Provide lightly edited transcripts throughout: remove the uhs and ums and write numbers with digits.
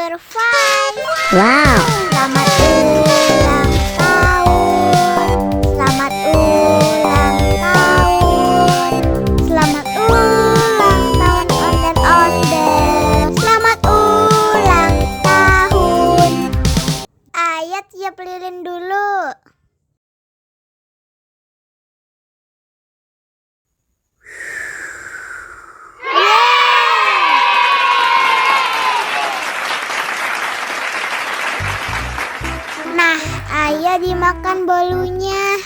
Number 5. Wow. Selamat ulang tahun. Selamat ulang tahun. Selamat ulang tahun Onde-onde. Selamat ulang tahun. Ayat tiup lilin dulu. Nah, ayo dimakan bolunya.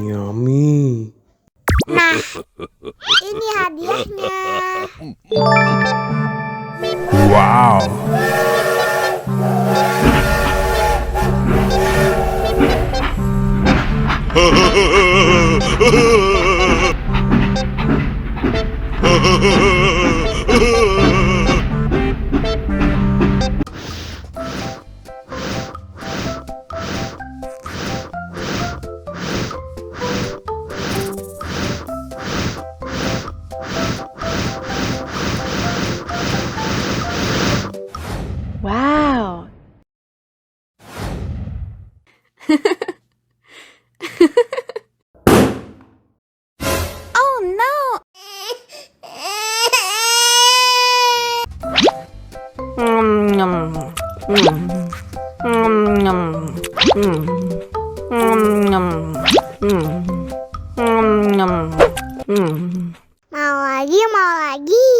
Yummy. Nah, ini hadiahnya. Wow. Wow. Oh no. Mau lagi, mau lagi.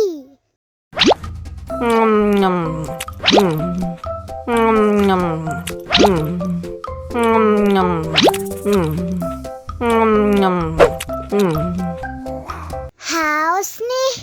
Haus nih.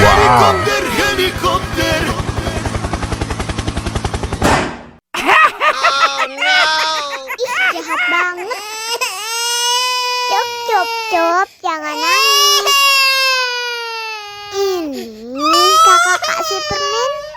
Wow. Helikopter. Ih, jahat banget. Cup, cup, cup, jangan nangis. Ini kakak Superman.